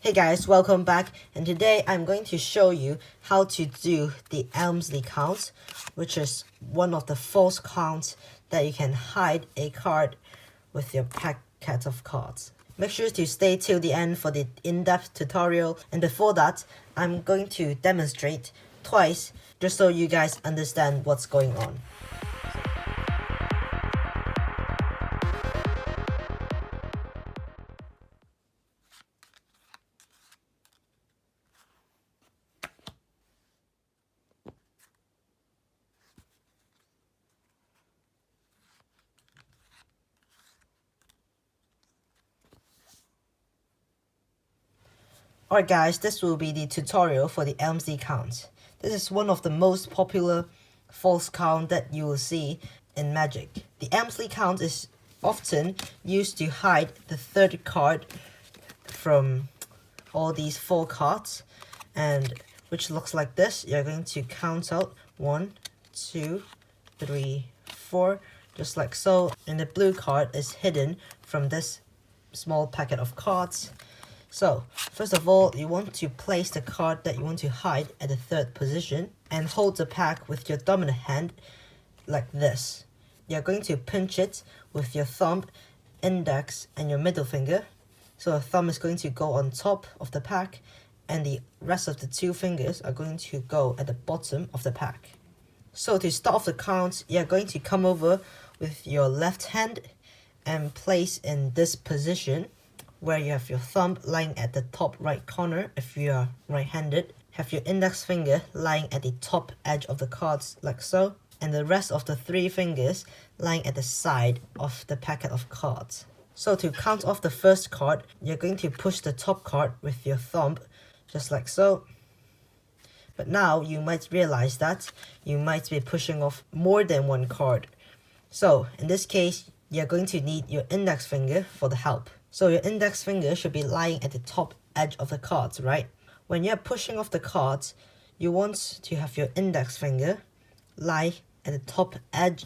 Hey guys, welcome back, and today I'm going to show you how to do the Elmsley Count, which is one of the false counts that you can hide a card with your packet of cards. Make sure to stay till the end for the in-depth tutorial, and before that, I'm going to demonstrate twice just so you guys understand what's going on. Alright guys, this will be the tutorial for the Elmsley Count. This is one of the most popular false count that you will see in Magic. The Elmsley Count is often used to hide the third card from all these 4 cards, and which looks like this. You're going to count out 1, 2, 3, 4, just like so, and the blue card is hidden from this small packet of cards. So, first of all, you want to place the card that you want to hide at the 3rd position and hold the pack with your dominant hand like this. You're going to pinch it with your thumb, index, and your middle finger. So the thumb is going to go on top of the pack, and the rest of the 2 fingers are going to go at the bottom of the pack. So to start off the count, you're going to come over with your left hand and place in this position where you have your thumb lying at the top right corner if you are right-handed. Have your index finger lying at the top edge of the cards like so, and the rest of the 3 fingers lying at the side of the packet of cards. So to count off the first card, you're going to push the top card with your thumb just like so. But now you might realize that you might be pushing off more than 1 card. So in this case, you're going to need your index finger for the help. So your index finger should be lying at the top edge of the cards, right? When you're pushing off the cards, you want to have your index finger lie at the top edge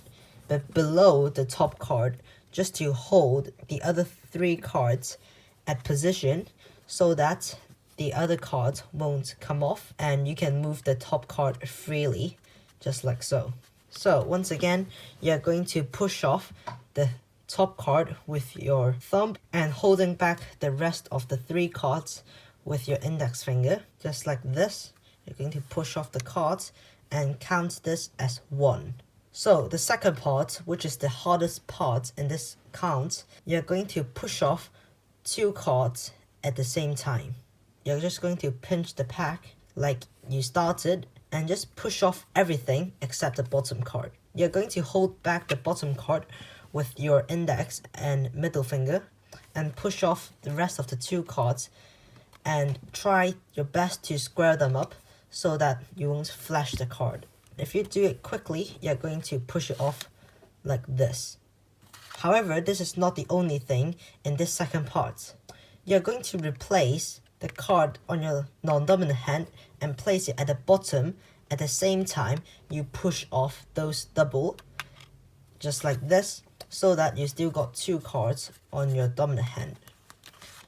but below the top card, just to hold the other 3 cards at position so that the other cards won't come off and you can move the top card freely, just like so. So once again, you're going to push off the top card with your thumb and holding back the rest of the 3 cards with your index finger, just like this. You're going to push off the cards and count this as 1. So the second part, which is the hardest part in this count, you're going to push off 2 cards at the same time. You're just going to pinch the pack like you started and just push off everything except the bottom card. You're going to hold back the bottom card with your index and middle finger and push off the rest of the 2 cards and try your best to square them up so that you won't flash the card. If you do it quickly, you're going to push it off like this. However, this is not the only thing in this second part. You're going to replace the card on your non-dominant hand and place it at the bottom. At the same time, you push off those double, just like this, so that you still got 2 cards on your dominant hand.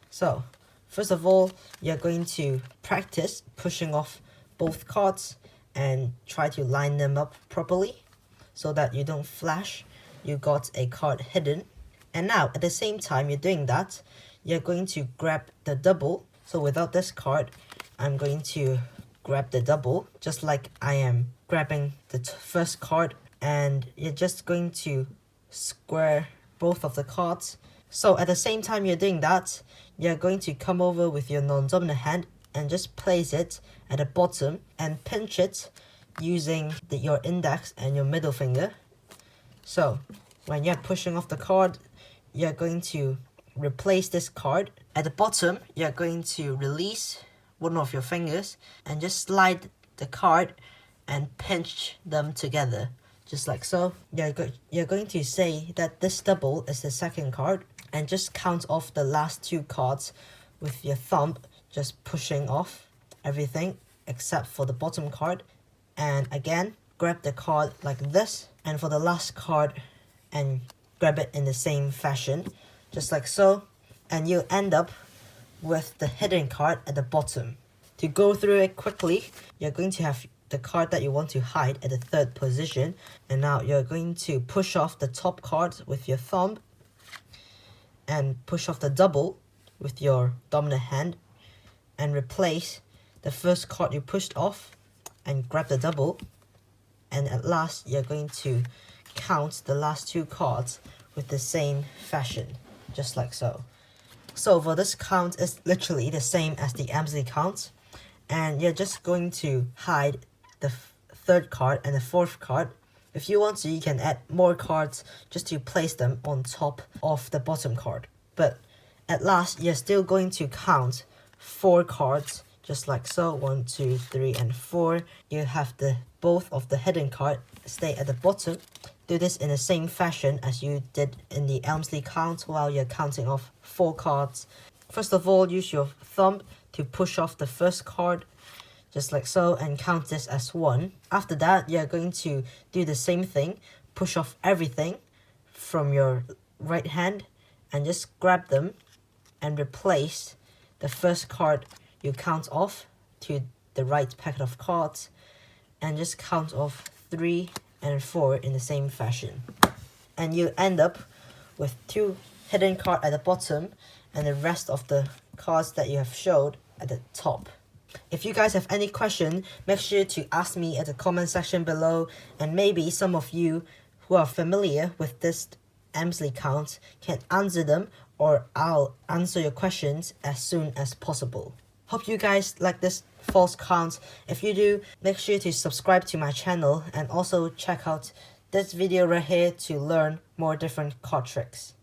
So, first of all, you're going to practice pushing off both cards and try to line them up properly so that you don't flash. You got a card hidden. And now, at the same time you're doing that, you're going to grab the double. So without this card, I'm going to grab the double, just like I am grabbing the first card, and you're just going to square both of the cards. So at the same time you're doing that, you're going to come over with your non-dominant hand and just place it at the bottom and pinch it using your index and your middle finger. So when you're pushing off the card, you're going to replace this card. At the bottom, you're going to release one of your fingers and just slide the card and pinch them together, just like so. You're going to say that this double is the second card and just count off the last 2 cards with your thumb, just pushing off everything except for the bottom card. And again, grab the card like this, and for the last card, and grab it in the same fashion, just like so. And you end up with the hidden card at the bottom. To go through it quickly, you're going to have the card that you want to hide at the third position, and now you're going to push off the top card with your thumb and push off the double with your dominant hand and replace the first card you pushed off and grab the double, and at last you're going to count the last two cards with the same fashion, just like so. So for this count, it's literally the same as the Elmsley count, and you're just going to hide the third card and the fourth card. If you want to, you can add more cards just to place them on top of the bottom card. But at last, you're still going to count 4 cards, just like so. 1, 2, 3, and 4. You have both of the hidden card stay at the bottom. Do this in the same fashion as you did in the Elmsley count while you're counting off 4 cards. First of all, use your thumb to push off the first card, just like so, and count this as 1. After that, you're going to do the same thing, push off everything from your right hand and just grab them and replace the first card you count off to the right packet of cards, and just count off 3 and 4 in the same fashion. And you end up with 2 hidden cards at the bottom and the rest of the cards that you have showed at the top. If you guys have any question, make sure to ask me at the comment section below, and maybe some of you who are familiar with this Elmsley count can answer them, or I'll answer your questions as soon as possible. Hope you guys like this false count. If you do, make sure to subscribe to my channel and also check out this video right here to learn more different card tricks.